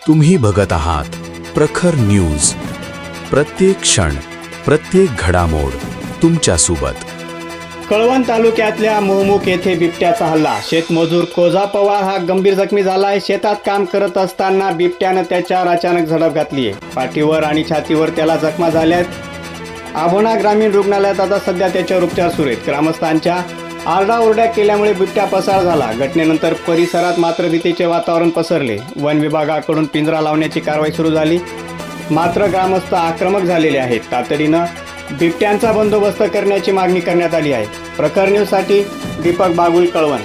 तुम्ही बघत आहात प्रखर न्यूज. प्रत्येक क्षण, प्रत्येक घडामोड तुमच्या सोबत. कळवण तालुक्यातल्या मोहमुख येथे बिबट्याचा हल्ला. शेतमजूर कोझा पवार हा गंभीर जखमी झालाय. शेतात काम करत असताना बिबट्यानं त्याच्यावर अचानक झडप घातली आहे. पाठीवर आणि छातीवर त्याला जखमा झाल्यात. आभोणा ग्रामीण रुग्णालयात आता सध्या त्याच्यावर उपचार सुरू आहेत. ग्रामस्थांच्या आरडाओरड्या केल्यामुळे बिबट्या पसार झाला. घटनेनंतर परिसरात मात्र भीतीचे वातावरण पसरले. वन विभागाकडून पिंजरा लावण्याची कारवाई सुरू झाली, मात्र ग्रामस्थ आक्रमक झालेले आहेत. तातडीनं बिबट्यांचा बंदोबस्त करण्याची मागणी करण्यात आली आहे. प्रखर न्यूजसाठी दीपक बागुल, कळवण.